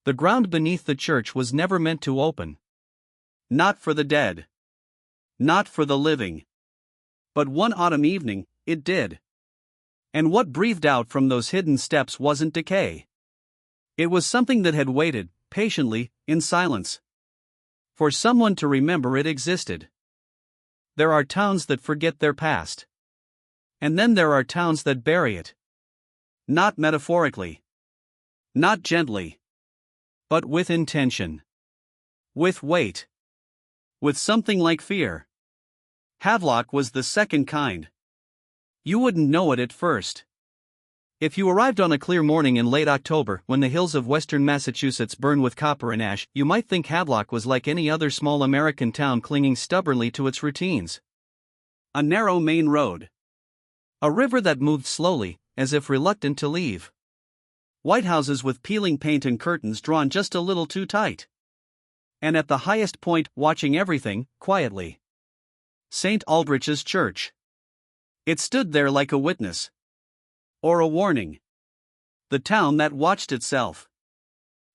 The ground beneath the church was never meant to open. Not for the dead. Not for the living. But one autumn evening, it did. And what breathed out from those hidden steps wasn't decay. It was something that had waited, patiently, in silence, for someone to remember it existed. There are towns that forget their past. And then there are towns that bury it. Not metaphorically. Not gently. But with intention. With weight. With something like fear. Havelock was the second kind. You wouldn't know it at first. If you arrived on a clear morning in late October when the hills of western Massachusetts burn with copper and ash, you might think Havelock was like any other small American town clinging stubbornly to its routines. A narrow main road. A river that moved slowly, as if reluctant to leave. White houses with peeling paint and curtains drawn just a little too tight. And at the highest point, watching everything, quietly. St. Aldrich's Church. It stood there like a witness. Or a warning. The town that watched itself.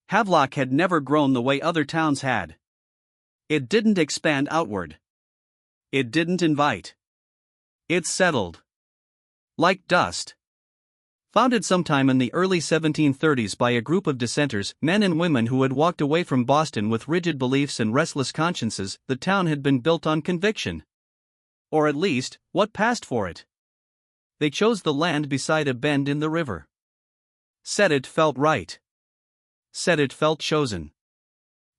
Havelock had never grown the way other towns had. It didn't expand outward. It didn't invite. It settled. Like dust. Founded sometime in the early 1730s by a group of dissenters, men and women who had walked away from Boston with rigid beliefs and restless consciences, the town had been built on conviction. Or at least, what passed for it. They chose the land beside a bend in the river. Said it felt right. Said it felt chosen.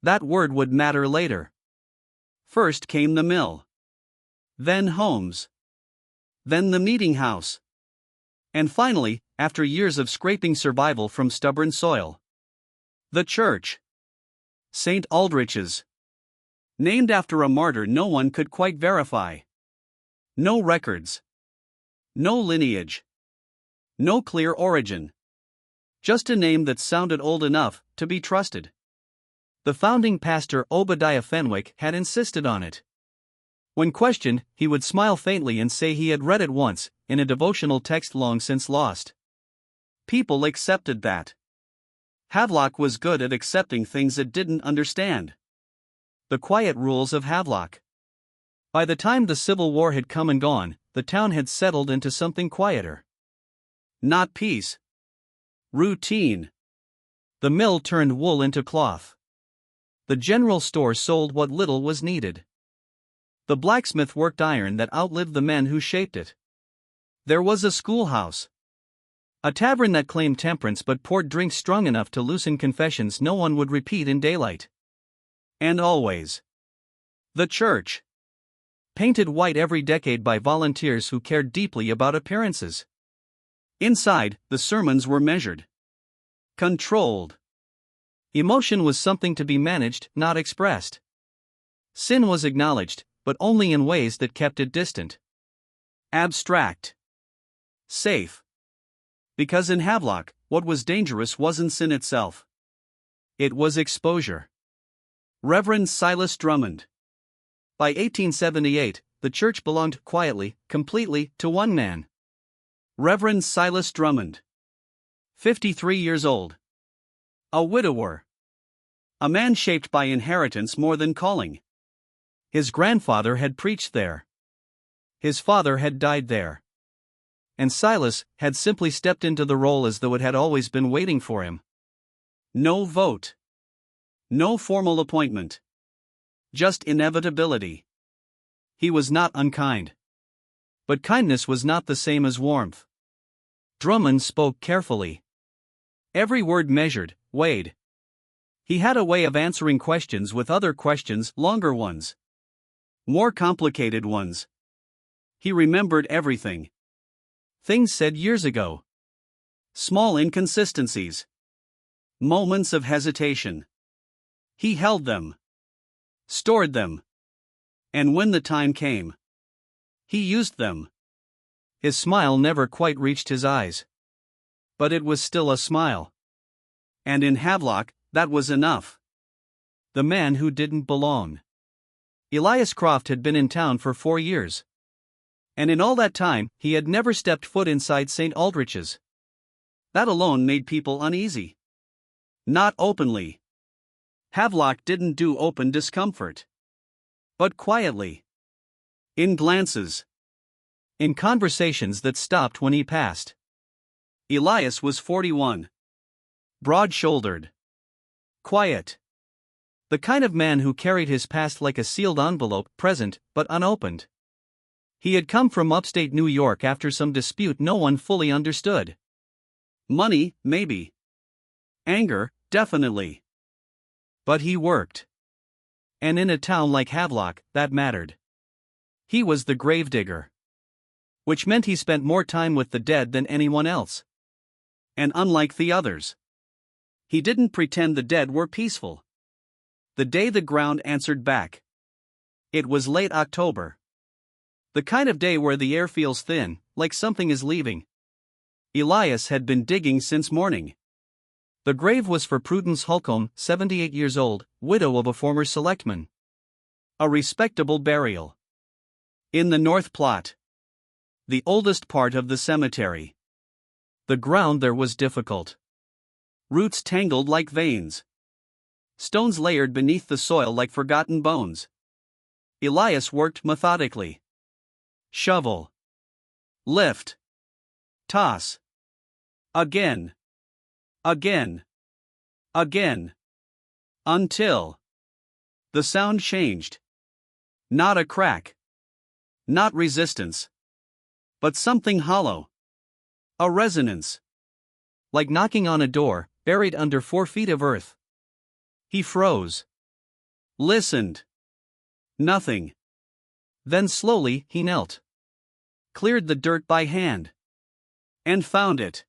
That word would matter later. First came the mill. Then homes. Then the meeting house. And finally, after years of scraping survival from stubborn soil, the church. St. Aldrich's. Named after a martyr no one could quite verify. No records. No lineage. No clear origin. Just a name that sounded old enough to be trusted. The founding pastor Obadiah Fenwick had insisted on it. When questioned, he would smile faintly and say he had read it once, in a devotional text long since lost. People accepted that. Havelock was good at accepting things it didn't understand. The quiet rules of Havelock. By the time the Civil War had come and gone, the town had settled into something quieter. Not peace. Routine. The mill turned wool into cloth. The general store sold what little was needed. The blacksmith worked iron that outlived the men who shaped it. There was a schoolhouse. A tavern that claimed temperance but poured drinks strong enough to loosen confessions no one would repeat in daylight. And always. The church. Painted white every decade by volunteers who cared deeply about appearances. Inside, the sermons were measured. Controlled. Emotion was something to be managed, not expressed. Sin was acknowledged, but only in ways that kept it distant. Abstract. Safe. Because in Havelock, what was dangerous wasn't sin itself. It was exposure. Reverend Silas Drummond. By 1878, the church belonged quietly, completely, to one man. Reverend Silas Drummond. 53 years old. A widower. A man shaped by inheritance more than calling. His grandfather had preached there. His father had died there. And Silas had simply stepped into the role as though it had always been waiting for him. No vote. No formal appointment. Just inevitability. He was not unkind. But kindness was not the same as warmth. Drummond spoke carefully. Every word measured, weighed. He had a way of answering questions with other questions, longer ones. More complicated ones. He remembered everything. Things said years ago. Small inconsistencies. Moments of hesitation. He held them. Stored them. And when the time came, he used them. His smile never quite reached his eyes. But it was still a smile. And in Havelock, that was enough. The man who didn't belong. Elias Croft had been in town for 4 years. And in all that time, he had never stepped foot inside St. Aldrich's. That alone made people uneasy. Not openly. Havelock didn't do open discomfort. But quietly. In glances. In conversations that stopped when he passed. Elias was 41. Broad-shouldered. Quiet. The kind of man who carried his past like a sealed envelope, present, but unopened. He had come from upstate New York after some dispute no one fully understood. Money, maybe. Anger, definitely. But he worked. And in a town like Havelock, that mattered. He was the gravedigger. Which meant he spent more time with the dead than anyone else. And unlike the others, he didn't pretend the dead were peaceful. The day the ground answered back. It was late October. The kind of day where the air feels thin, like something is leaving. Elias had been digging since morning. The grave was for Prudence Holcomb, 78 years old, widow of a former selectman. A respectable burial. In the North Plot. The oldest part of the cemetery. The ground there was difficult. Roots tangled like veins. Stones layered beneath the soil like forgotten bones. Elias worked methodically. Shovel. Lift. Toss. Again. Again. Again. Until the sound changed. Not a crack. Not resistance. But something hollow. A resonance. Like knocking on a door, buried under 4 feet of earth. He froze. Listened. Nothing. Then slowly he knelt. Cleared the dirt by hand. And found it.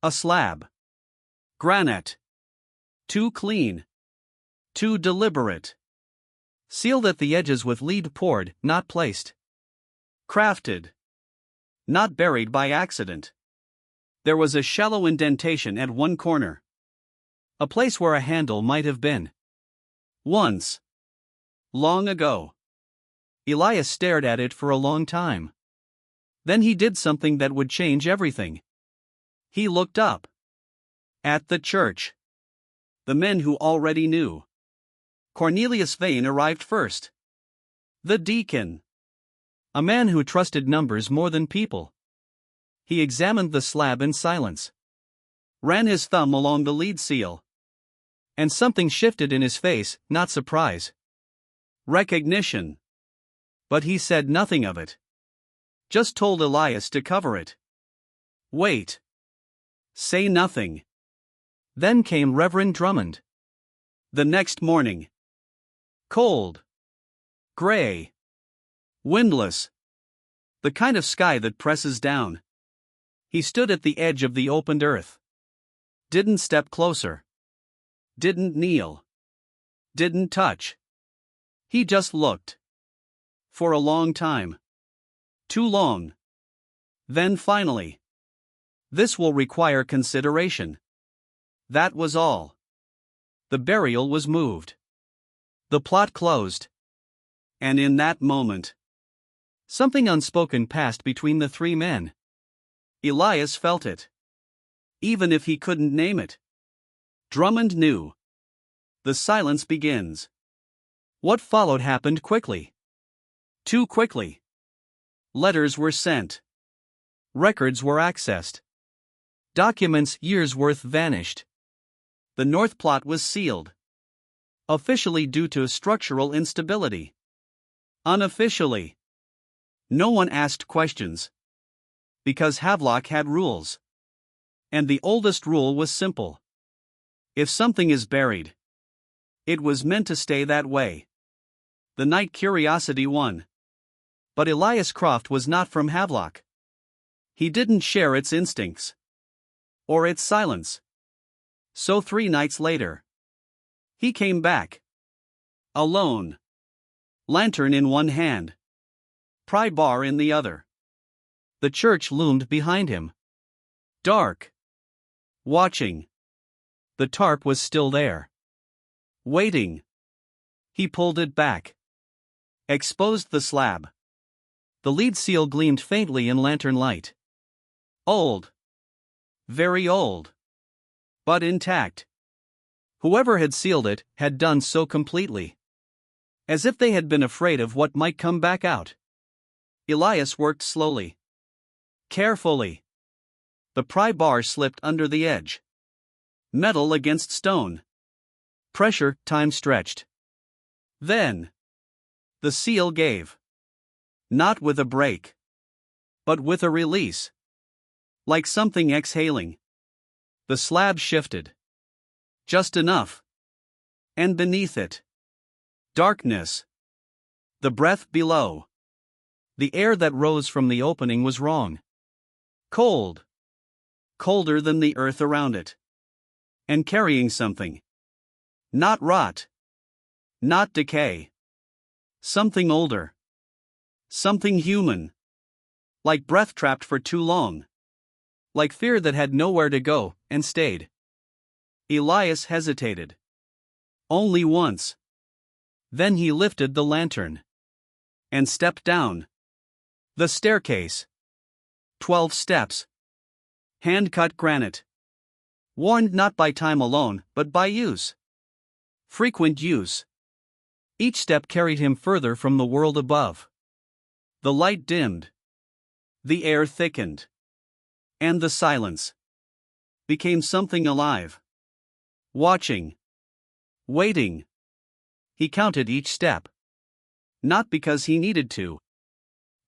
A slab. Granite. Too clean. Too deliberate. Sealed at the edges with lead poured, not placed. Crafted. Not buried by accident. There was a shallow indentation at one corner. A place where a handle might have been. Once. Long ago. Elias stared at it for a long time. Then he did something that would change everything. He looked up. At the church. The men who already knew. Cornelius Vane arrived first. The deacon. A man who trusted numbers more than people. He examined the slab in silence. Ran his thumb along the lead seal. And something shifted in his face, not surprise. Recognition. But he said nothing of it. Just told Elias to cover it. Wait. Say nothing. Then came Reverend Drummond. The next morning. Cold. Gray. Windless. The kind of sky that presses down. He stood at the edge of the opened earth. Didn't step closer. Didn't kneel. Didn't touch. He just looked. For a long time. Too long. Then finally. This will require consideration. That was all. The burial was moved. The plot closed. And in that moment, something unspoken passed between the 3 men. Elias felt it. Even if he couldn't name it. Drummond knew. The silence begins. What followed happened quickly. Too quickly. Letters were sent. Records were accessed. Documents years' worth vanished. The North Plot was sealed. Officially due to structural instability. Unofficially. No one asked questions. Because Havelock had rules. And the oldest rule was simple. If something is buried, it was meant to stay that way. The night curiosity won. But Elias Croft was not from Havelock. He didn't share its instincts. Or its silence. So 3 nights later, he came back. Alone. Lantern in one hand. Pry bar in the other. The church loomed behind him. Dark. Watching. The tarp was still there. Waiting. He pulled it back. Exposed the slab. The lead seal gleamed faintly in lantern light. Old. Very old. But intact. Whoever had sealed it had done so completely. As if they had been afraid of what might come back out. Elias worked slowly. Carefully. The pry bar slipped under the edge. Metal against stone. Pressure, time stretched. Then. The seal gave. Not with a break. But with a release. Like something exhaling. The slab shifted. Just enough. And beneath it. Darkness. The breath below. The air that rose from the opening was wrong. Cold. Colder than the earth around it. And carrying something. Not rot. Not decay. Something older. Something human. Like breath trapped for too long. Like fear that had nowhere to go, and stayed. Elias hesitated. Only once. Then he lifted the lantern. And stepped down. The staircase. 12 steps. Hand-cut granite. Worn not by time alone, but by use. Frequent use. Each step carried him further from the world above. The light dimmed. The air thickened. And the silence became something alive. Watching. Waiting. He counted each step. Not because he needed to.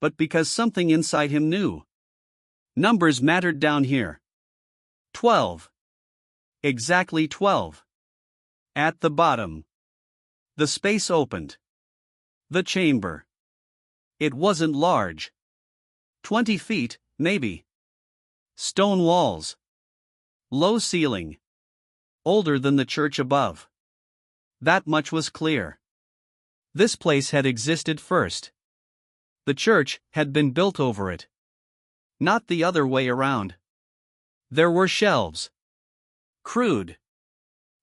But because something inside him knew. Numbers mattered down here. 12. Exactly 12. At the bottom. The space opened. The chamber. It wasn't large. 20 feet, maybe. Stone walls. Low ceiling. Older than the church above. That much was clear. This place had existed first. The church had been built over it. Not the other way around. There were shelves. Crude.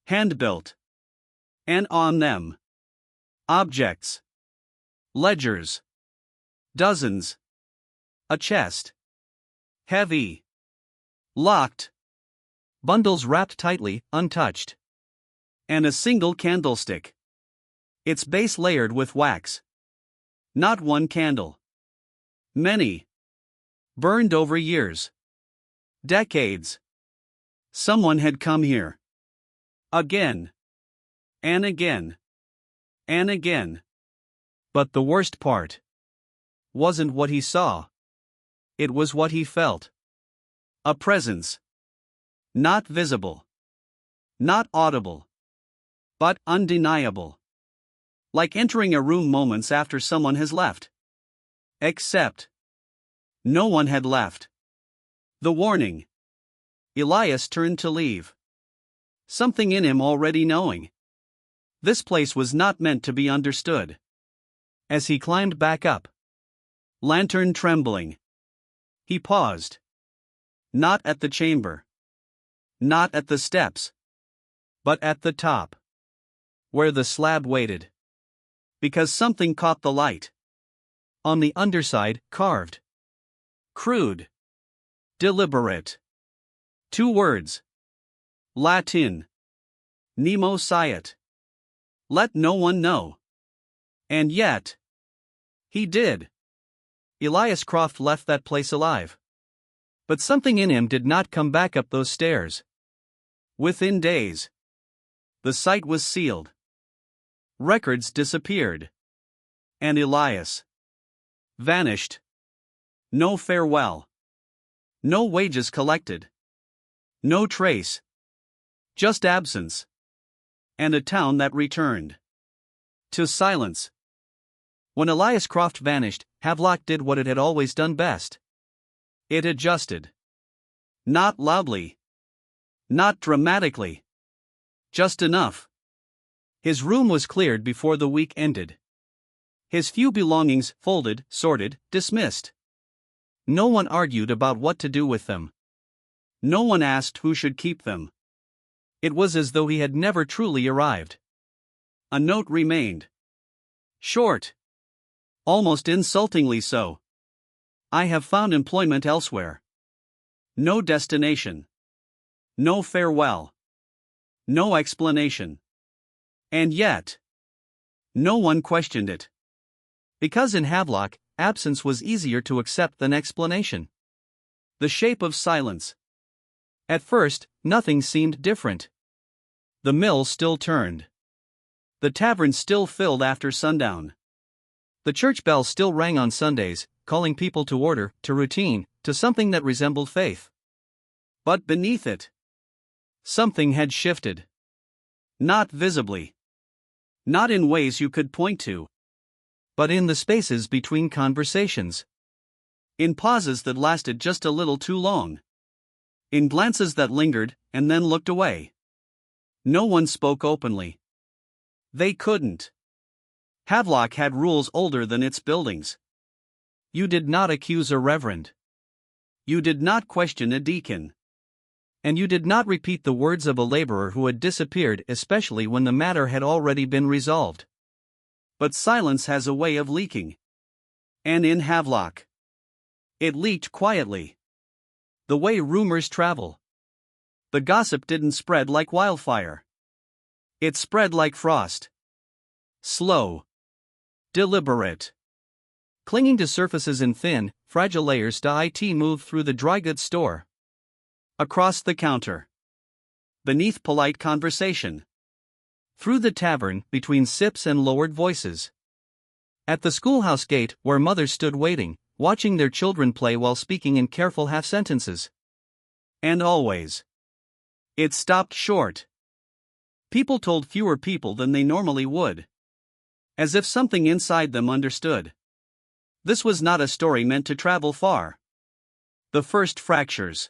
Hand-built. And on them. Objects. Ledgers. Dozens. A chest. Heavy. Locked. Bundles wrapped tightly, untouched. And a single candlestick. Its base layered with wax. Not one candle. Many. Burned over years. Decades. Someone had come here. Again. And again. And again. But the worst part wasn't what he saw. It was what he felt. A presence. Not visible. Not audible. But undeniable. Like entering a room moments after someone has left. Except. No one had left. The warning. Elias turned to leave. Something in him already knowing. This place was not meant to be understood. As he climbed back up. Lantern trembling. He paused. Not at the chamber. Not at the steps. But at the top. Where the slab waited. Because something caught the light. On the underside, carved. Crude. Deliberate. 2 words. Latin. Nemo sciat. Let no one know. And yet. He did. Elias Croft left that place alive. But something in him did not come back up those stairs. Within days. The site was sealed. Records disappeared. And Elias. Vanished. No farewell. No wages collected. No trace. Just absence. And a town that returned. To silence. When Elias Croft vanished, Havelock did what it had always done best. It adjusted. Not loudly. Not dramatically. Just enough. His room was cleared before the week ended. His few belongings folded, sorted, dismissed. No one argued about what to do with them. No one asked who should keep them. It was as though he had never truly arrived. A note remained. Short. Almost insultingly so. I have found employment elsewhere. No destination. No farewell. No explanation. And yet, no one questioned it. Because in Havelock, absence was easier to accept than explanation. The shape of silence. At first, nothing seemed different. The mill still turned. The tavern still filled after sundown. The church bell still rang on Sundays, calling people to order, to routine, to something that resembled faith. But beneath it, something had shifted. Not visibly. Not in ways you could point to. But in the spaces between conversations. In pauses that lasted just a little too long. In glances that lingered, and then looked away. No one spoke openly. They couldn't. Havelock had rules older than its buildings. You did not accuse a reverend. You did not question a deacon. And you did not repeat the words of a laborer who had disappeared, especially when the matter had already been resolved. But silence has a way of leaking. And in Havelock, it leaked quietly. The way rumors travel. The gossip didn't spread like wildfire. It spread like frost. Slow. Deliberate. Clinging to surfaces in thin, fragile layers, it moved through the dry goods store. Across the counter. Beneath polite conversation. Through the tavern, between sips and lowered voices. At the schoolhouse gate, where mothers stood waiting, watching their children play while speaking in careful half-sentences. And always. It stopped short. People told fewer people than they normally would. As if something inside them understood. This was not a story meant to travel far. The first fractures.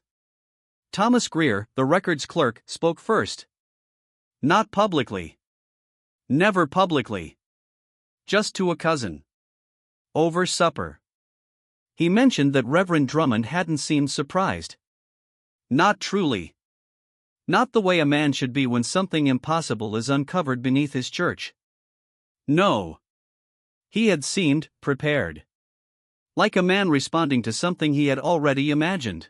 Thomas Greer, the records clerk, spoke first. Not publicly. Never publicly. Just to a cousin. Over supper. He mentioned that Reverend Drummond hadn't seemed surprised. Not truly. Not the way a man should be when something impossible is uncovered beneath his church. No. He had seemed prepared. Like a man responding to something he had already imagined.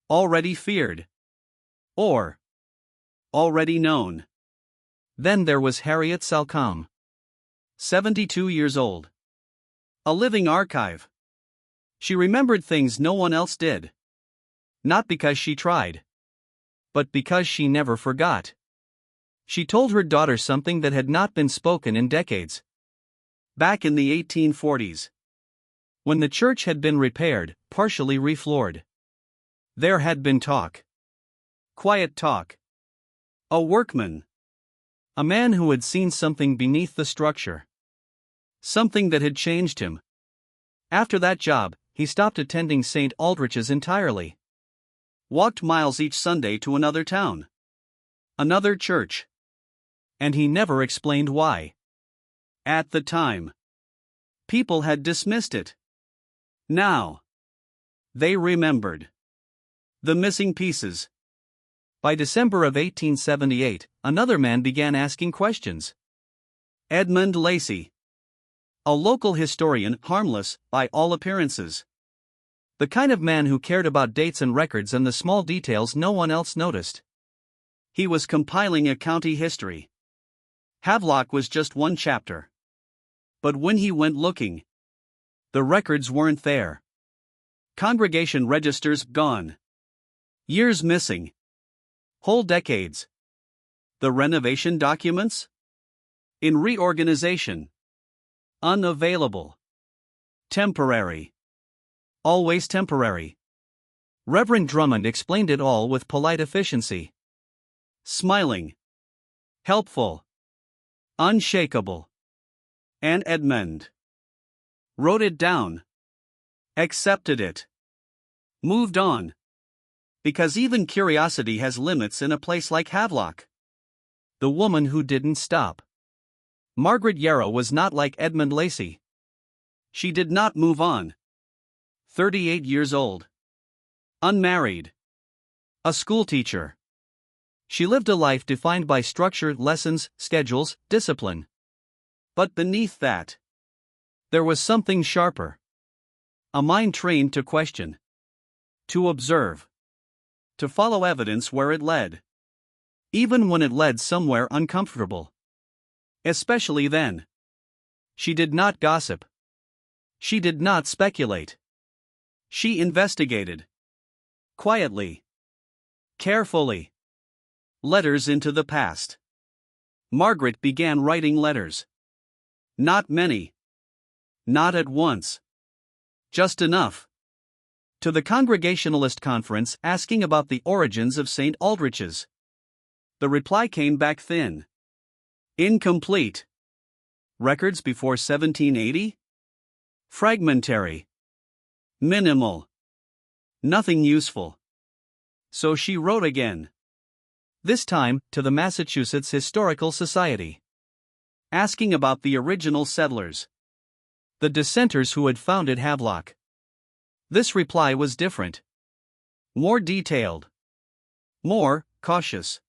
Already feared. Or already known. Then there was Harriet Salcombe. 72 years old. A living archive. She remembered things no one else did. Not because she tried. But because she never forgot. She told her daughter something that had not been spoken in decades. Back in the 1840s. When the church had been repaired, partially refloored. There had been talk. Quiet talk. A workman. A man who had seen something beneath the structure. Something that had changed him. After that job, he stopped attending St. Aldrich's entirely. Walked miles each Sunday to another town. Another church. And he never explained why. At the time. People had dismissed it. Now. They remembered. The missing pieces. By December of 1878, another man began asking questions. Edmund Lacey. A local historian, harmless, by all appearances. The kind of man who cared about dates and records and the small details no one else noticed. He was compiling a county history. Havelock was just one chapter. But when he went looking, the records weren't there. Congregation registers gone. Years missing. Whole decades. The renovation documents? In reorganization. Unavailable. Temporary. Always temporary. Reverend Drummond explained it all with polite efficiency. Smiling. Helpful. Unshakable. And Edmund wrote it down. Accepted it. Moved on. Because even curiosity has limits in a place like Havelock. The woman who didn't stop. Margaret Yarrow was not like Edmund Lacey. She did not move on. 38 years old. Unmarried. A schoolteacher. She lived a life defined by structure, lessons, schedules, discipline. But beneath that, there was something sharper. A mind trained to question. To observe. To follow evidence where it led. even when it led somewhere uncomfortable. Especially then. She did not gossip. She did not speculate. She investigated. Quietly. Carefully. Letters into the past. Margaret began writing letters. Not many. Not at once. Just enough. To the Congregationalist Conference asking about the origins of St. Aldrich's. The reply came back thin. Incomplete. Records before 1780? Fragmentary. Minimal. Nothing useful. So she wrote again. This time, to the Massachusetts Historical Society. Asking about the original settlers. The dissenters who had founded Havelock. This reply was different. More detailed. More cautious.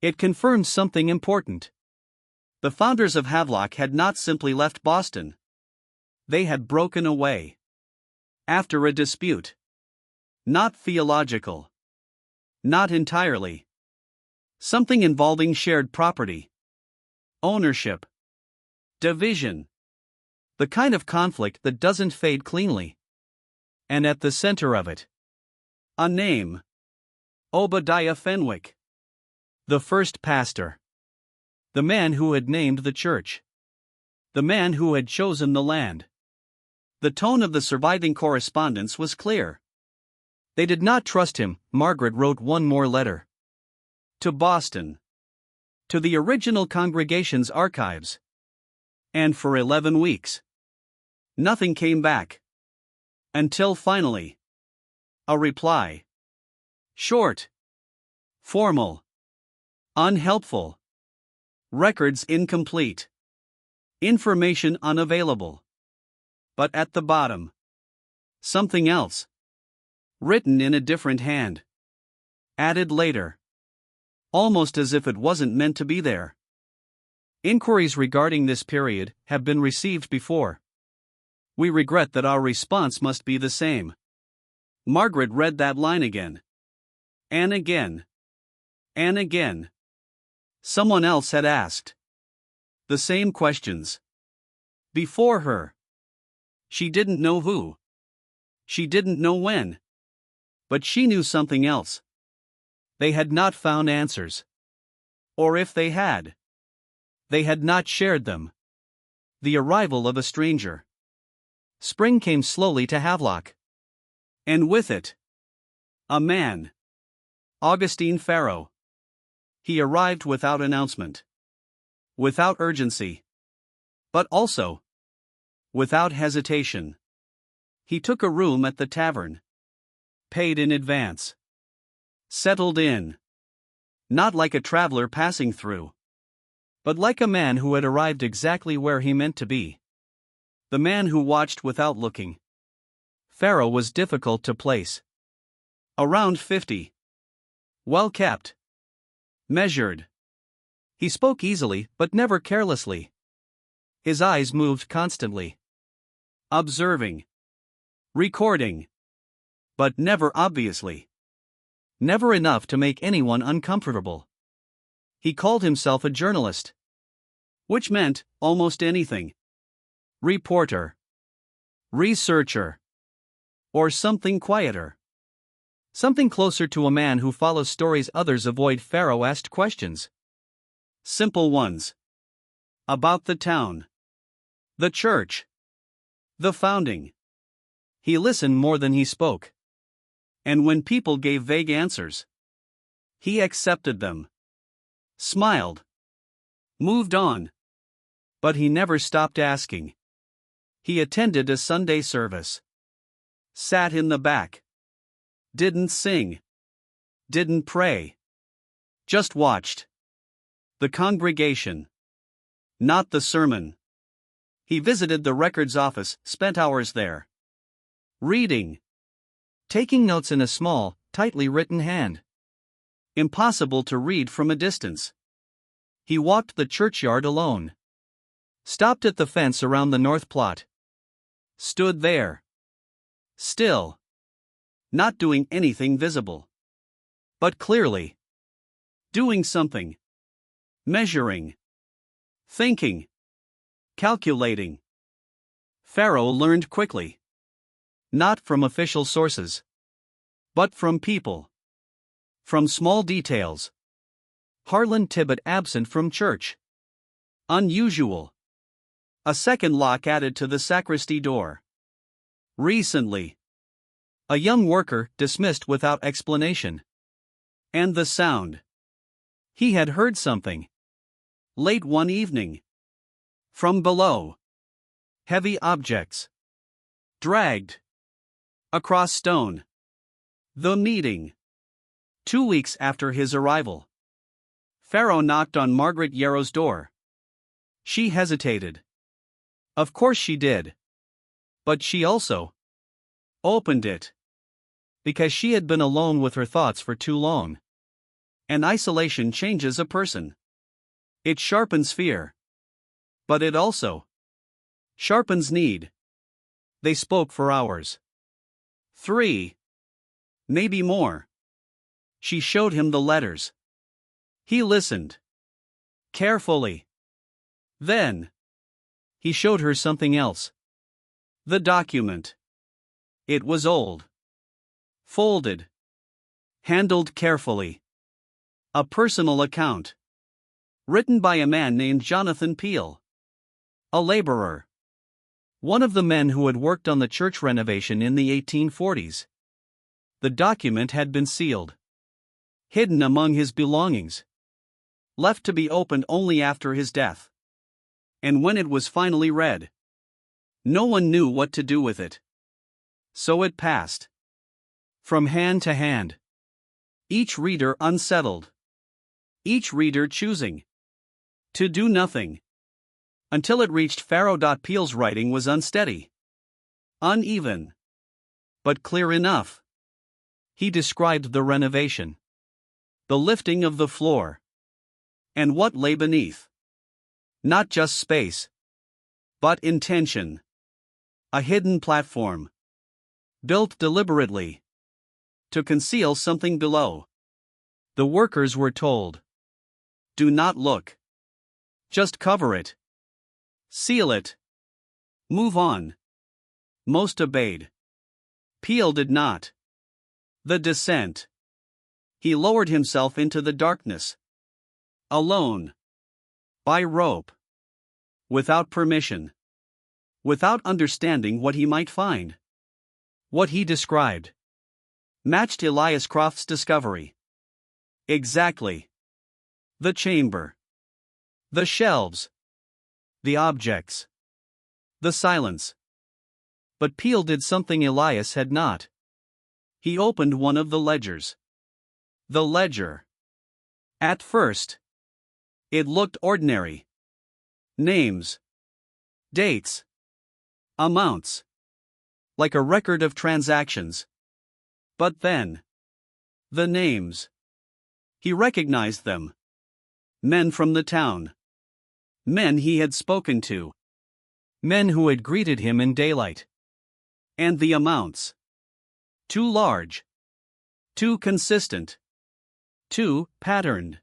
It confirmed something important. The founders of Havelock had not simply left Boston. They had broken away. After a dispute. Not theological. Not entirely. Something involving shared property. Ownership. Division. The kind of conflict that doesn't fade cleanly. And at the center of it. A name. Obadiah Fenwick. The first pastor. The man who had named the church. The man who had chosen the land. The tone of the surviving correspondence was clear. They did not trust him. Margaret wrote one more letter. To Boston. To the original congregation's archives. And for 11 weeks. Nothing came back. Until finally. A reply. Short. Formal. Unhelpful. Records incomplete. Information unavailable. But at the bottom. Something else. Written in a different hand. Added later. Almost as if it wasn't meant to be there. Inquiries regarding this period have been received before. We regret that our response must be the same. Margaret read that line again. And again. And again. Someone else had asked. The same questions. Before her. She didn't know who. She didn't know when. But she knew something else. They had not found answers. Or if they had not shared them. The arrival of a stranger. Spring came slowly to Havelock. And with it, a man. Augustine Farrow. He arrived without announcement. Without urgency. But also, without hesitation. He took a room at the tavern. Paid in advance. Settled in. Not like a traveler passing through. But like a man who had arrived exactly where he meant to be. The man who watched without looking. Farrow was difficult to place. Around 50. Well kept. Measured. He spoke easily, but never carelessly. His eyes moved constantly. Observing. Recording. But never obviously. Never enough to make anyone uncomfortable. He called himself a journalist. Which meant almost anything. Reporter. Researcher. Or something quieter. Something closer to a man who follows stories others avoid. Farrow asked questions. Simple ones. About the town. The church. The founding. He listened more than he spoke. And when people gave vague answers, he accepted them. Smiled. Moved on. But he never stopped asking. He attended a Sunday service. Sat in the back. Didn't sing. Didn't pray. Just watched. The congregation. Not the sermon. He visited the records office, spent hours there. Reading. Taking notes in a small, tightly written hand. Impossible to read from a distance. He walked the churchyard alone. Stopped at the fence around the north plot. Stood there. Still. Not doing anything visible. But clearly. Doing something. Measuring. Thinking. Calculating. Pharaoh learned quickly. Not from official sources, but from people. From small details. Harlan Tibbet absent from church. Unusual. A second lock added to the sacristy door. Recently. A young worker dismissed without explanation. And the sound. He had heard something. Late one evening. From below. Heavy objects. Dragged. Across stone. The meeting. 2 weeks after his arrival. Pharaoh knocked on Margaret Yarrow's door. She hesitated. Of course she did. But she also opened it. Because she had been alone with her thoughts for too long. And isolation changes a person. It sharpens fear. But it also sharpens need. They spoke for hours. 3. Maybe more. She showed him the letters. He listened. Carefully. Then. He showed her something else. The document. It was old. Folded. Handled carefully. A personal account. Written by a man named Jonathan Peel. A laborer. One of the men who had worked on the church renovation in the 1840s. The document had been sealed. Hidden among his belongings. Left to be opened only after his death. And when it was finally read, no one knew what to do with it. So it passed. From hand to hand. Each reader unsettled. Each reader choosing to do nothing. Until it reached Pharaoh. Peel's writing was unsteady. Uneven. But clear enough. He described the renovation. The lifting of the floor. And what lay beneath. Not just space. But intention. A hidden platform. Built deliberately. To conceal something below. The workers were told. Do not look. Just cover it. Seal it. Move on. Most obeyed. Peel did not. The descent. He lowered himself into the darkness. Alone. By rope. Without permission. Without understanding what he might find. What he described matched Elias Croft's discovery. Exactly. The chamber. The shelves. The objects. The silence. But Peel did something Elias had not. He opened one of the ledgers. The ledger. At first, it looked ordinary. Names. Dates. Amounts. Like a record of transactions. But then, the names. He recognized them. Men from the town. Men he had spoken to. Men who had greeted him in daylight. And the amounts. Too large. Too consistent. Too patterned.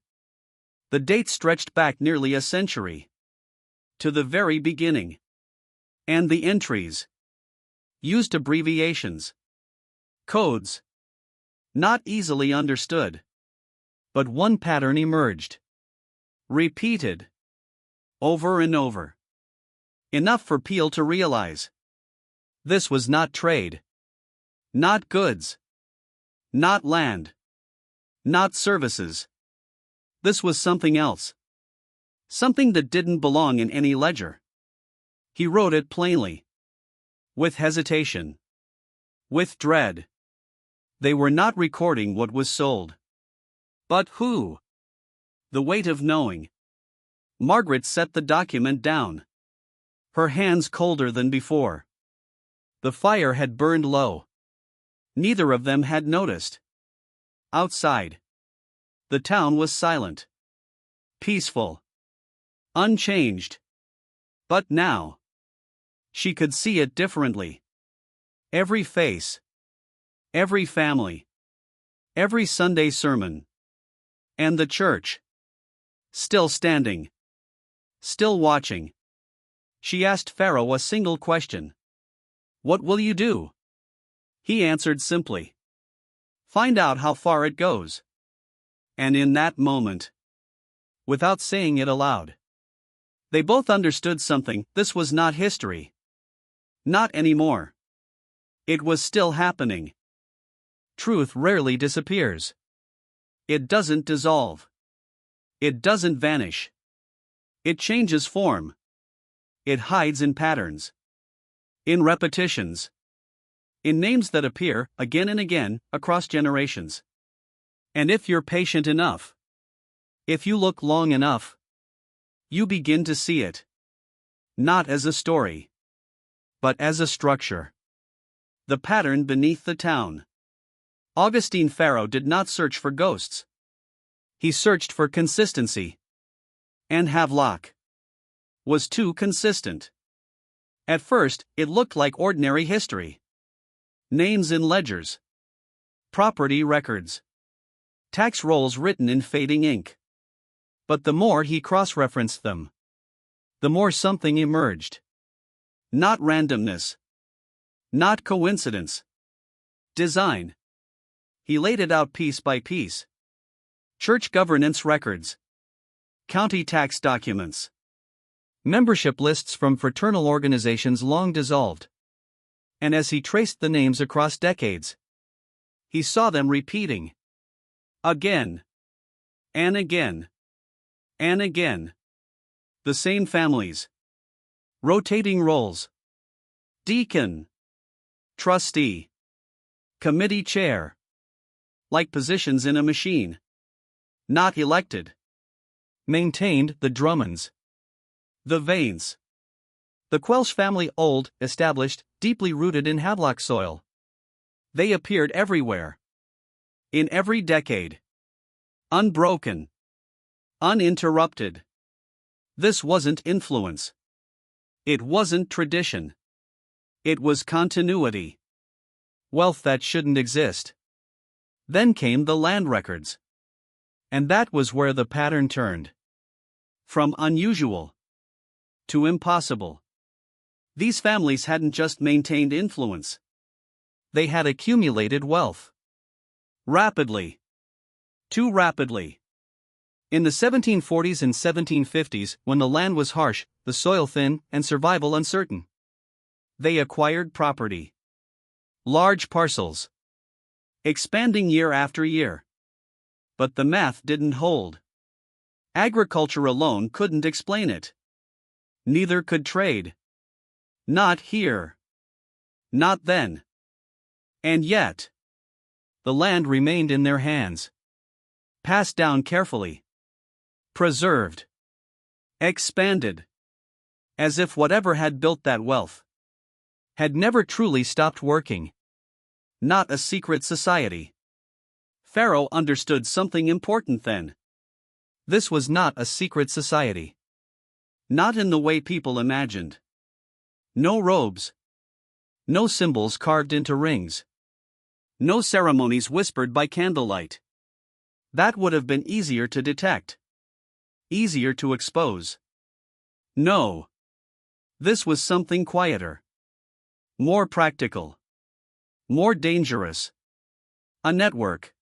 The date stretched back nearly a century. To the very beginning. And the entries. Used abbreviations. Codes. Not easily understood. But one pattern emerged. Repeated. Over and over. Enough for Peel to realize. This was not trade. Not goods. Not land. Not services. This was something else. Something that didn't belong in any ledger. He wrote it plainly. With hesitation. With dread. They were not recording what was sold. But who? The weight of knowing. Margaret set the document down. Her hands colder than before. The fire had burned low. Neither of them had noticed. Outside. The town was silent. Peaceful. Unchanged. But now. She could see it differently. Every face. Every family. Every Sunday sermon. And the church. Still standing. Still watching. She asked Pharaoh a single question. What will you do? He answered simply. Find out how far it goes. And in that moment, without saying it aloud, they both understood something. This was not history. Not anymore. It was still happening. Truth rarely disappears. It doesn't dissolve. It doesn't vanish. It changes form. It hides in patterns. In repetitions. In names that appear, again and again, across generations. And if you're patient enough, if you look long enough, you begin to see it. Not as a story, but as a structure. The pattern beneath the town. Augustine Pharaoh did not search for ghosts. He searched for consistency. And Havelock was too consistent. At first, it looked like ordinary history. Names in ledgers. Property records. Tax rolls written in fading ink. But the more he cross-referenced them, the more something emerged. Not randomness. Not coincidence. Design. He laid it out piece by piece. Church governance records. County tax documents. Membership lists from fraternal organizations long dissolved. And as he traced the names across decades, he saw them repeating. Again. And again. And again. The same families. Rotating roles. Deacon. Trustee. Committee chair. Like positions in a machine. Not elected. Maintained the Drummonds. The Vanes. The Quelch family, old, established, deeply rooted in Havelock soil. They appeared everywhere. In every decade. Unbroken. Uninterrupted. This wasn't influence. It wasn't tradition. It was continuity. Wealth that shouldn't exist. Then came the land records. And that was where the pattern turned. From unusual to impossible. These families hadn't just maintained influence. They had accumulated wealth. Rapidly. Too rapidly. In the 1740s and 1750s, when the land was harsh, the soil thin, and survival uncertain, they acquired property. Large parcels. Expanding year after year. But the math didn't hold. Agriculture alone couldn't explain it. Neither could trade. Not here. Not then. And yet, the land remained in their hands. Passed down carefully. Preserved. Expanded. As if whatever had built that wealth had never truly stopped working. Not a secret society. Pharaoh understood something important then. This was not a secret society. Not in the way people imagined. No robes. No symbols carved into rings. No ceremonies whispered by candlelight. That would have been easier to detect. Easier to expose. No. This was something quieter. More practical. More dangerous. A network.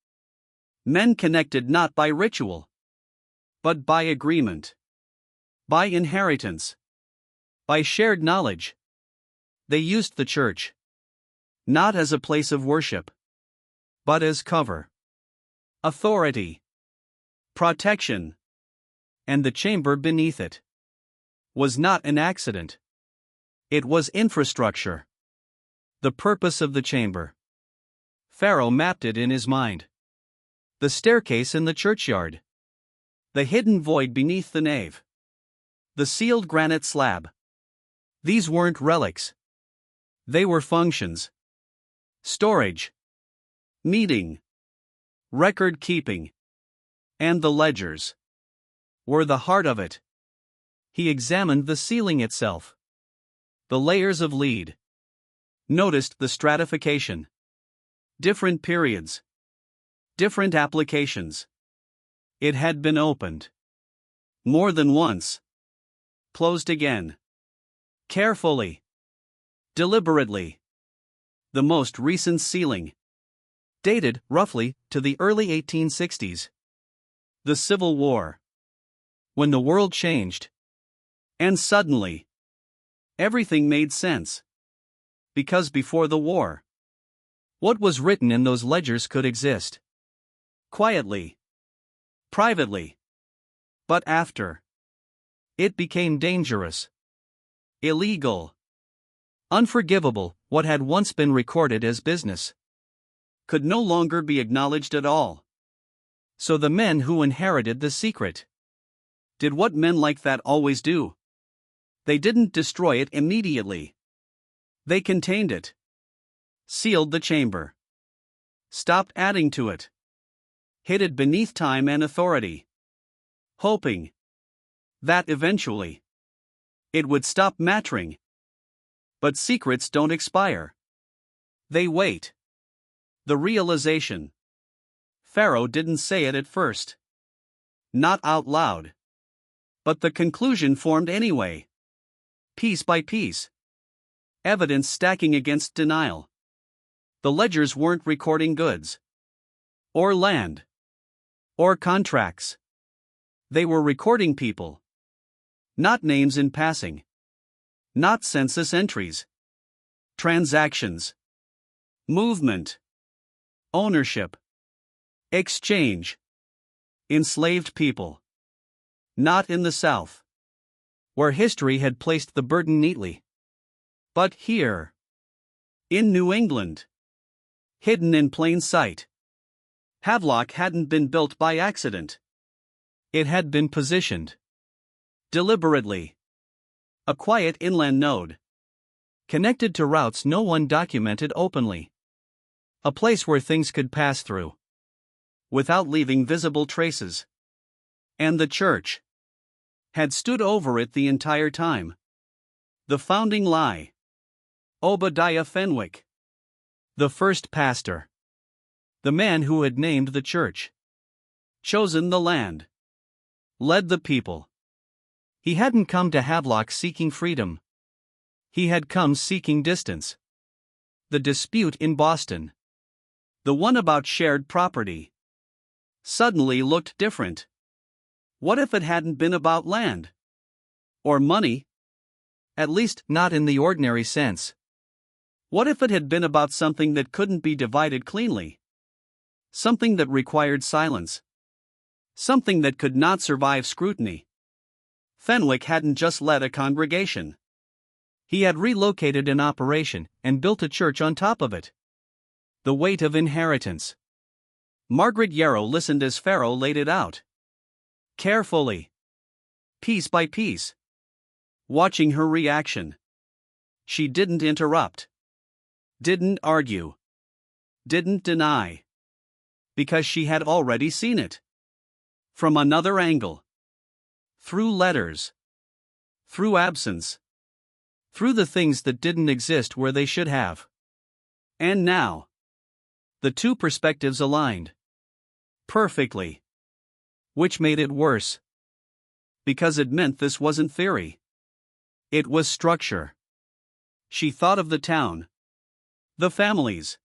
Men connected not by ritual, but by agreement. By inheritance. By shared knowledge. They used the church not as a place of worship, but as cover. Authority. Protection. And the chamber beneath it was not an accident. It was infrastructure. The purpose of the chamber. Pharaoh mapped it in his mind. The staircase in the churchyard. The hidden void beneath the nave. The sealed granite slab. These weren't relics. They were functions. Storage. Meeting. Record keeping. And the ledgers were the heart of it. He examined the ceiling itself. The layers of lead. Noticed the stratification. Different periods. Different applications. It had been opened. More than once. Closed again. Carefully. Deliberately. The most recent sealing. Dated, roughly, to the early 1860s. The Civil War. When the world changed. And suddenly. Everything made sense. Because before the war, what was written in those ledgers could exist. Quietly. Privately. But after. It became dangerous. Illegal. Unforgivable. What had once been recorded as business could no longer be acknowledged at all. So the men who inherited the secret did what men like that always do. They didn't destroy it immediately. They contained it. Sealed the chamber. Stopped adding to it. Hid it beneath time and authority. Hoping that eventually it would stop mattering. But secrets don't expire. They wait. The realization. Pharaoh didn't say it at first. Not out loud. But the conclusion formed anyway. Piece by piece. Evidence stacking against denial. The ledgers weren't recording goods. Or land. Or contracts. They were recording people. Not names in passing. Not census entries. Transactions. Movement. Ownership. Exchange. Enslaved people. Not in the South, where history had placed the burden neatly. But here. In New England. Hidden in plain sight. Havelock hadn't been built by accident. It had been positioned. Deliberately. A quiet inland node. Connected to routes no one documented openly. A place where things could pass through. Without leaving visible traces. And the church had stood over it the entire time. The founding lie. Obadiah Fenwick. The first pastor. The man who had named the church. Chosen the land. Led the people. He hadn't come to Havelock seeking freedom. He had come seeking distance. The dispute in Boston. The one about shared property. Suddenly looked different. What if it hadn't been about land? Or money? At least, not in the ordinary sense. What if it had been about something that couldn't be divided cleanly? Something that required silence. Something that could not survive scrutiny. Fenwick hadn't just led a congregation. He had relocated an operation and built a church on top of it. The weight of inheritance. Margaret Yarrow listened as Pharaoh laid it out. Carefully. Piece by piece. Watching her reaction. She didn't interrupt. Didn't argue. Didn't deny. Because she had already seen it. From another angle. Through letters. Through absence. Through the things that didn't exist where they should have. And now. The two perspectives aligned. Perfectly. Which made it worse. Because it meant this wasn't theory. It was structure. She thought of the town. The families.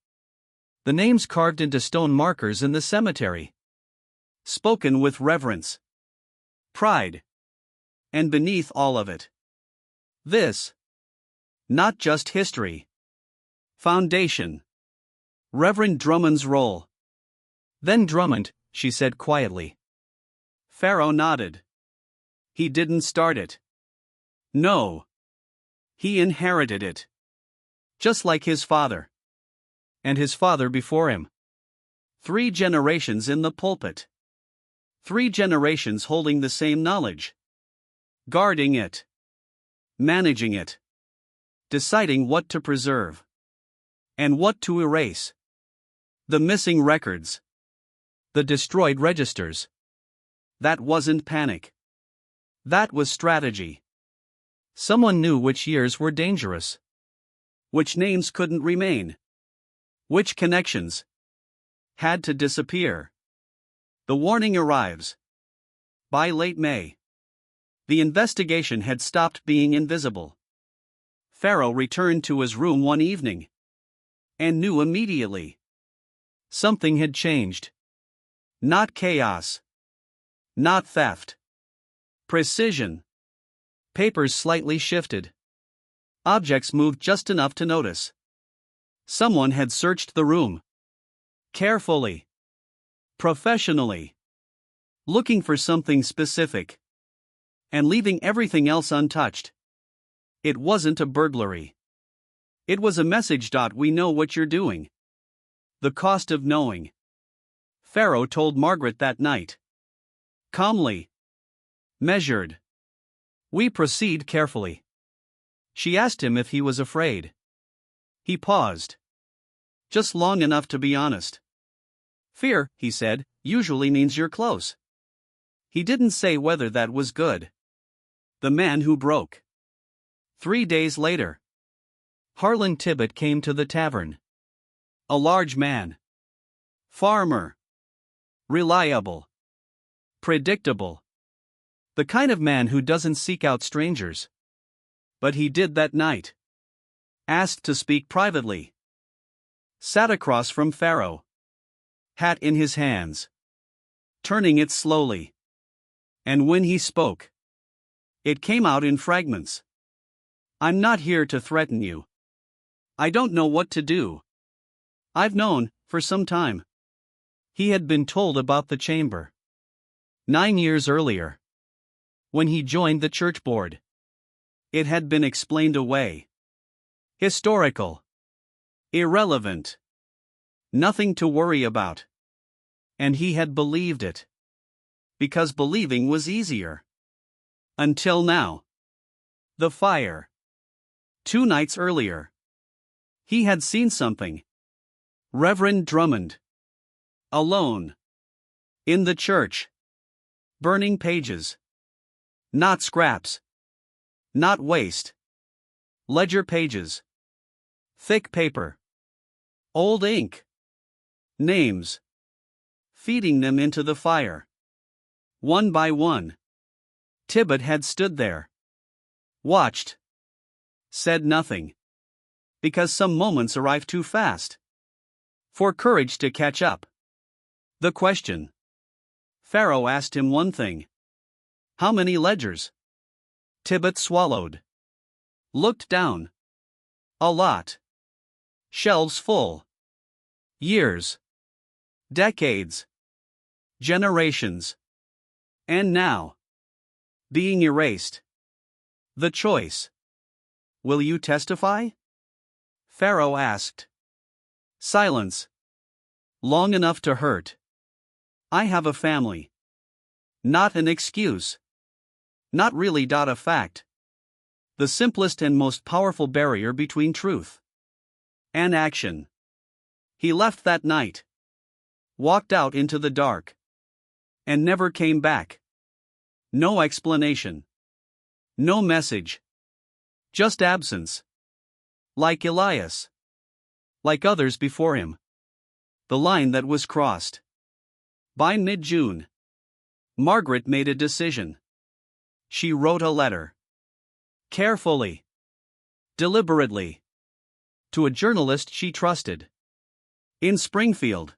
The names carved into stone markers in the cemetery. Spoken with reverence. Pride. And beneath all of it. This. Not just history. Foundation. Reverend Drummond's role. Then Drummond, she said quietly. Pharaoh nodded. He didn't start it. No. He inherited it. Just like his father. And his father before him. 3 generations in the pulpit. 3 generations holding the same knowledge. Guarding it. Managing it. Deciding what to preserve. And what to erase. The missing records. The destroyed registers. That wasn't panic. That was strategy. Someone knew which years were dangerous. Which names couldn't remain. Which connections had to disappear. The warning arrives. By late May, the investigation had stopped being invisible. Pharaoh returned to his room one evening and knew immediately. Something had changed. Not chaos. Not theft. Precision. Papers slightly shifted. Objects moved just enough to notice. Someone had searched the room. Carefully. Professionally. Looking for something specific. And leaving everything else untouched. It wasn't a burglary. It was a message. We know what you're doing. The cost of knowing. Pharaoh told Margaret that night. Calmly. Measured. We proceed carefully. She asked him if he was afraid. He paused. Just long enough to be honest. Fear, he said, usually means you're close. He didn't say whether that was good. The man who broke. 3 days later. Harlan Tibbet came to the tavern. A large man. Farmer. Reliable. Predictable. The kind of man who doesn't seek out strangers. But he did that night. Asked to speak privately. Sat across from Pharaoh. Hat in his hands. Turning it slowly. And when he spoke, it came out in fragments. I'm not here to threaten you. I don't know what to do. I've known, for some time. He had been told about the chamber. 9 years earlier. When he joined the church board. It had been explained away. Historical. Irrelevant. Nothing to worry about. And he had believed it. Because believing was easier. Until now. The fire. 2 nights earlier. He had seen something. Reverend Drummond. Alone. In the church. Burning pages. Not scraps. Not waste. Ledger pages. Thick paper. Old ink. Names. Feeding them into the fire. One by one. Tibbet had stood there. Watched. Said nothing. Because some moments arrive too fast. For courage to catch up. The question. Pharaoh asked him one thing. How many ledgers? Tibbet swallowed. Looked down. A lot. Shelves full. Years. Decades. Generations. And now. Being erased. The choice. Will you testify? Pharaoh asked. Silence. Long enough to hurt. I have a family. Not an excuse. Not really. A fact. The simplest and most powerful barrier between truth and action. He left that night. Walked out into the dark. And never came back. No explanation. No message. Just absence. Like Elias. Like others before him. The line that was crossed. By mid-June. Margaret made a decision. She wrote a letter. Carefully. Deliberately. To a journalist she trusted. In Springfield.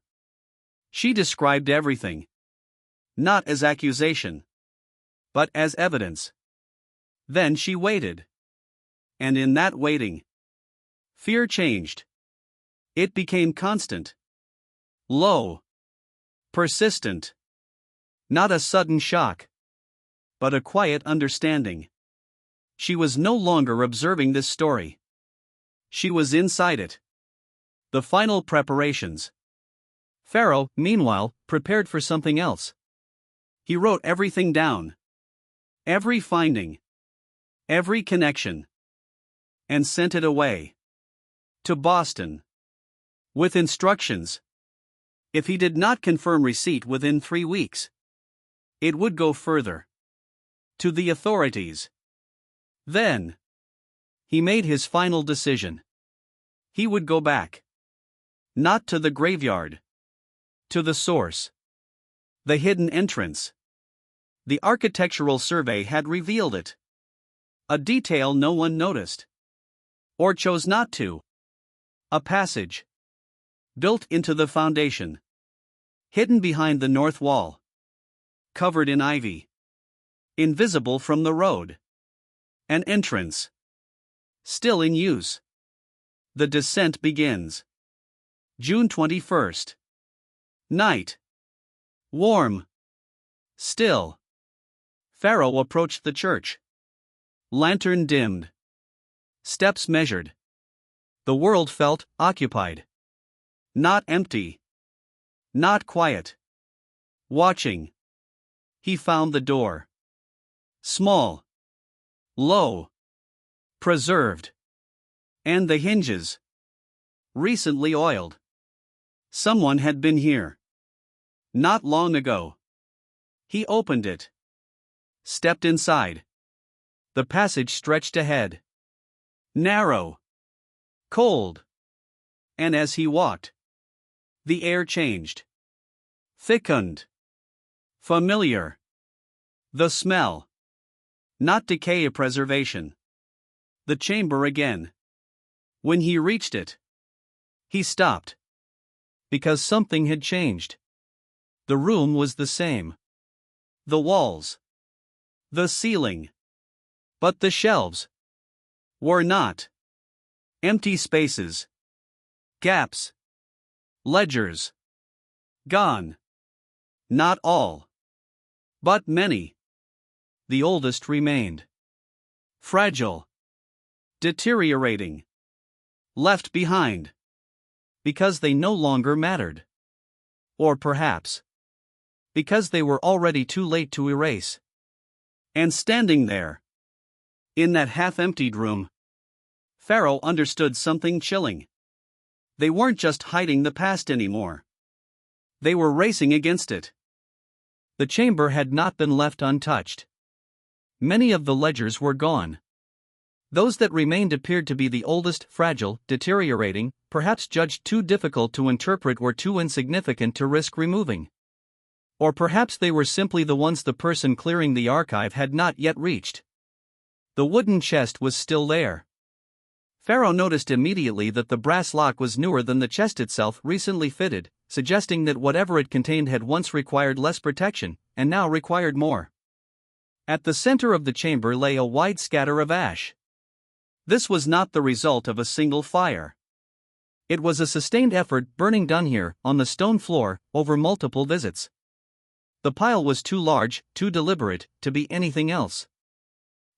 She described everything. Not as accusation. But as evidence. Then she waited. And in that waiting, fear changed. It became constant. Low. Persistent. Not a sudden shock. But a quiet understanding. She was no longer observing this story. She was inside it. The final preparations. Pharaoh, meanwhile, prepared for something else. He wrote everything down. Every finding. Every connection. And sent it away. To Boston. With instructions. If he did not confirm receipt within 3 weeks, it would go further. To the authorities. Then. He made his final decision. He would go back. Not to the graveyard. To the source. The hidden entrance. The architectural survey had revealed it. A detail no one noticed. Or chose not to. A passage. Built into the foundation. Hidden behind the north wall. Covered in ivy. Invisible from the road. An entrance. Still in use. The descent begins. June 21st. Night. Warm. Still. Pharaoh approached the church. Lantern dimmed. Steps measured. The world felt occupied. Not empty. Not quiet. Watching. He found the door. Small. Low. Preserved. And the hinges. Recently oiled. Someone had been here. Not long ago. He opened it. Stepped inside. The passage stretched ahead. Narrow. Cold. And as he walked, the air changed. Thickened. Familiar. The smell. Not decay, preservation. The chamber again. When he reached it, he stopped. Because something had changed. The room was the same. The walls. The ceiling. But the shelves were not. Empty spaces. Gaps. Ledgers. Gone. Not all. But many. The oldest remained. Fragile. Deteriorating. Left behind. Because they no longer mattered. Or perhaps because they were already too late to erase. And standing there, in that half-emptied room, Pharaoh understood something chilling. They weren't just hiding the past anymore. They were racing against it. The chamber had not been left untouched. Many of the ledgers were gone. Those that remained appeared to be the oldest, fragile, deteriorating, perhaps judged too difficult to interpret or too insignificant to risk removing. Or perhaps they were simply the ones the person clearing the archive had not yet reached. The wooden chest was still there. Pharaoh noticed immediately that the brass lock was newer than the chest itself, recently fitted, suggesting that whatever it contained had once required less protection, and now required more. At the center of the chamber lay a wide scatter of ash. This was not the result of a single fire. It was a sustained effort burning done here, on the stone floor, over multiple visits. The pile was too large, too deliberate, to be anything else.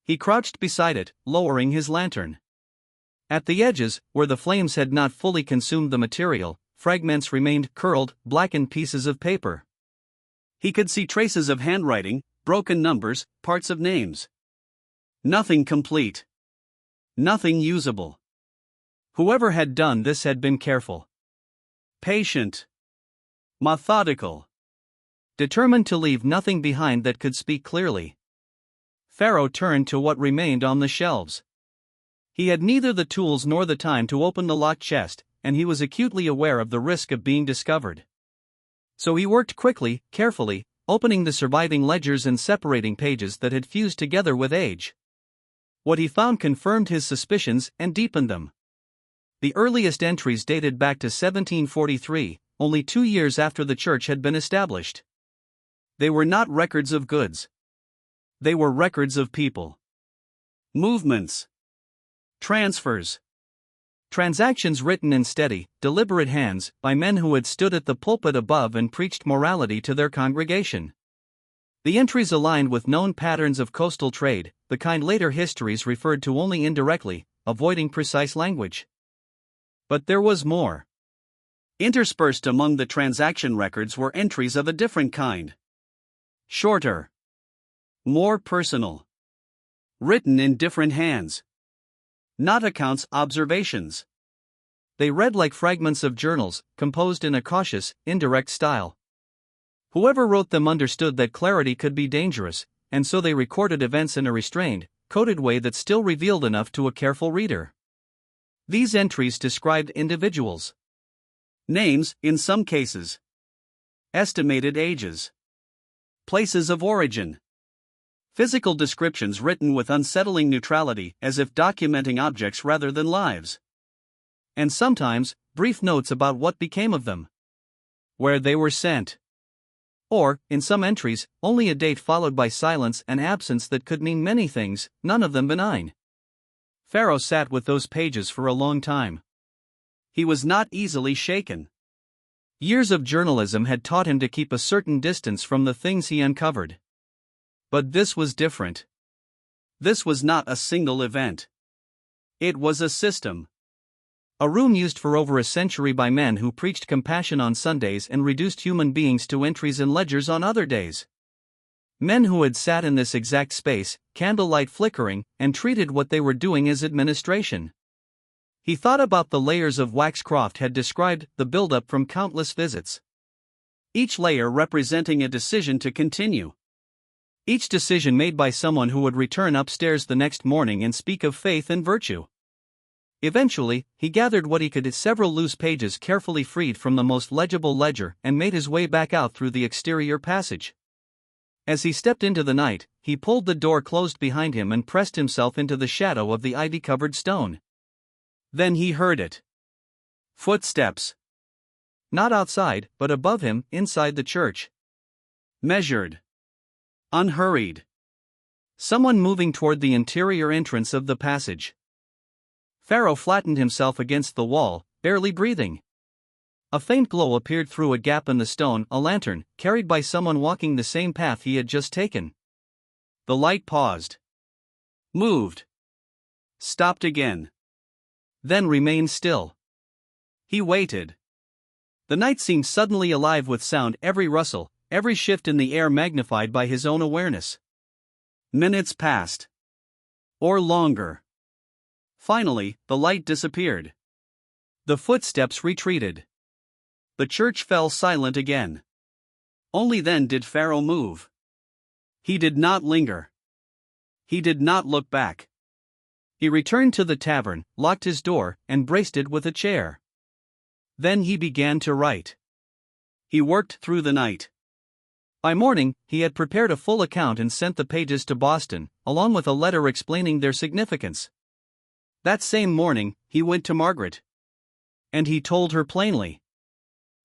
He crouched beside it, lowering his lantern. At the edges, where the flames had not fully consumed the material, fragments remained, curled, blackened pieces of paper. He could see traces of handwriting, broken numbers, parts of names. Nothing complete. Nothing usable. Whoever had done this had been careful. Patient. Methodical. Determined to leave nothing behind that could speak clearly. Pharaoh turned to what remained on the shelves. He had neither the tools nor the time to open the locked chest, and he was acutely aware of the risk of being discovered. So he worked quickly, carefully, opening the surviving ledgers and separating pages that had fused together with age. What he found confirmed his suspicions and deepened them. The earliest entries dated back to 1743, only 2 years after the church had been established. They were not records of goods. They were records of people. Movements. Transfers. Transactions written in steady, deliberate hands, by men who had stood at the pulpit above and preached morality to their congregation. The entries aligned with known patterns of coastal trade, the kind later histories referred to only indirectly, avoiding precise language. But there was more. Interspersed among the transaction records were entries of a different kind. Shorter. More personal. Written in different hands. Not accounts, observations. They read like fragments of journals, composed in a cautious, indirect style. Whoever wrote them understood that clarity could be dangerous, and so they recorded events in a restrained, coded way that still revealed enough to a careful reader. These entries described individuals. Names, in some cases. Estimated ages. Places of origin. Physical descriptions written with unsettling neutrality as if documenting objects rather than lives. And sometimes, brief notes about what became of them. Where they were sent. Or, in some entries, only a date followed by silence and absence that could mean many things, none of them benign. Pharaoh sat with those pages for a long time. He was not easily shaken. Years of journalism had taught him to keep a certain distance from the things he uncovered. But this was different. This was not a single event. It was a system. A room used for over a century by men who preached compassion on Sundays and reduced human beings to entries in ledgers on other days. Men who had sat in this exact space, candlelight flickering, and treated what they were doing as administration. He thought about the layers of wax Croft had described, the buildup from countless visits. Each layer representing a decision to continue. Each decision made by someone who would return upstairs the next morning and speak of faith and virtue. Eventually, he gathered what he could as several loose pages carefully freed from the most legible ledger and made his way back out through the exterior passage. As he stepped into the night, he pulled the door closed behind him and pressed himself into the shadow of the ivy-covered stone. Then he heard it. Footsteps. Not outside, but above him, inside the church. Measured. Unhurried. Someone moving toward the interior entrance of the passage. Pharaoh flattened himself against the wall, barely breathing. A faint glow appeared through a gap in the stone, a lantern, carried by someone walking the same path he had just taken. The light paused. Moved. Stopped again. Then remained still. He waited. The night seemed suddenly alive with sound, every rustle, every shift in the air magnified by his own awareness. Minutes passed. Or longer. Finally, the light disappeared. The footsteps retreated. The church fell silent again. Only then did Pharaoh move. He did not linger. He did not look back. He returned to the tavern, locked his door, and braced it with a chair. Then he began to write. He worked through the night. By morning, he had prepared a full account and sent the pages to Boston, along with a letter explaining their significance. That same morning, he went to Margaret. And he told her plainly.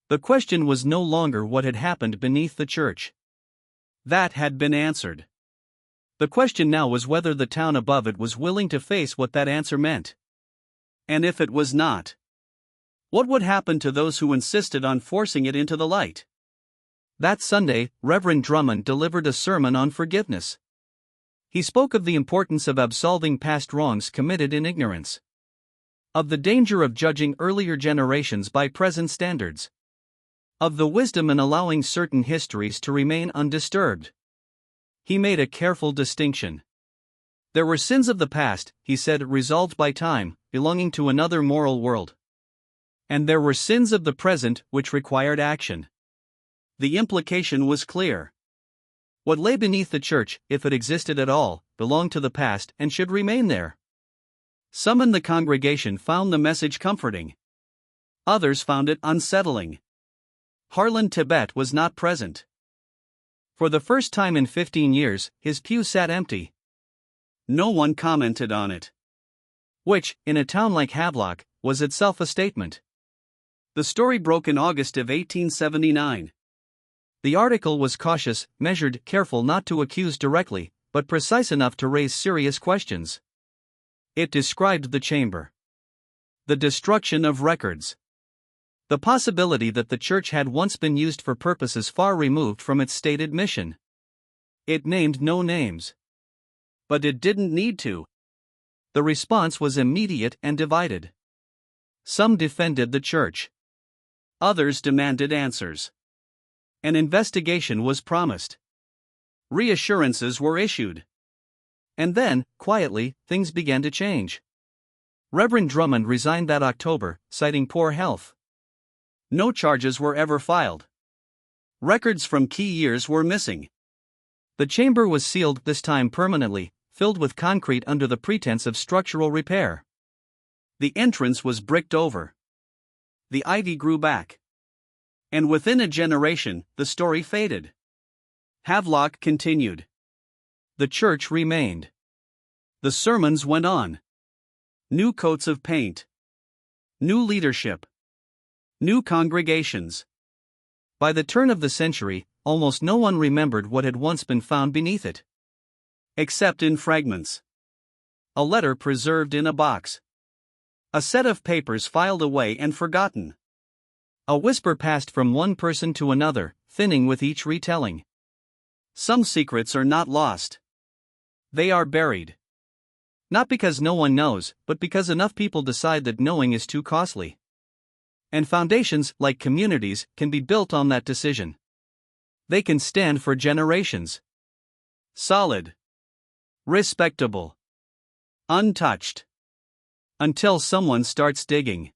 The question was no longer what had happened beneath the church. That had been answered. The question now was whether the town above it was willing to face what that answer meant. And if it was not, what would happen to those who insisted on forcing it into the light? That Sunday, Reverend Drummond delivered a sermon on forgiveness. He spoke of the importance of absolving past wrongs committed in ignorance. Of the danger of judging earlier generations by present standards. Of the wisdom in allowing certain histories to remain undisturbed. He made a careful distinction. There were sins of the past, he said, resolved by time, belonging to another moral world. And there were sins of the present which required action. The implication was clear. What lay beneath the church, if it existed at all, belonged to the past and should remain there. Some in the congregation found the message comforting. Others found it unsettling. Harlan Tibet was not present. For the first time in 15 years, his pew sat empty. No one commented on it. Which, in a town like Havelock, was itself a statement. The story broke in August of 1879. The article was cautious, measured, careful not to accuse directly, but precise enough to raise serious questions. It described the chamber. The destruction of records. The possibility that the church had once been used for purposes far removed from its stated mission. It named no names. But it didn't need to. The response was immediate and divided. Some defended the church. Others demanded answers. An investigation was promised. Reassurances were issued. And then, quietly, things began to change. Reverend Drummond resigned that October, citing poor health. No charges were ever filed. Records from key years were missing. The chamber was sealed, this time permanently, filled with concrete under the pretense of structural repair. The entrance was bricked over. The ivy grew back. And within a generation, the story faded. Havelock continued. The church remained. The sermons went on. New coats of paint. New leadership. New congregations. By the turn of the century, almost no one remembered what had once been found beneath it. Except in fragments. A letter preserved in a box. A set of papers filed away and forgotten. A whisper passed from one person to another, thinning with each retelling. Some secrets are not lost. They are buried. Not because no one knows, but because enough people decide that knowing is too costly. And foundations, like communities, can be built on that decision. They can stand for generations. Solid. Respectable. Untouched. Until someone starts digging.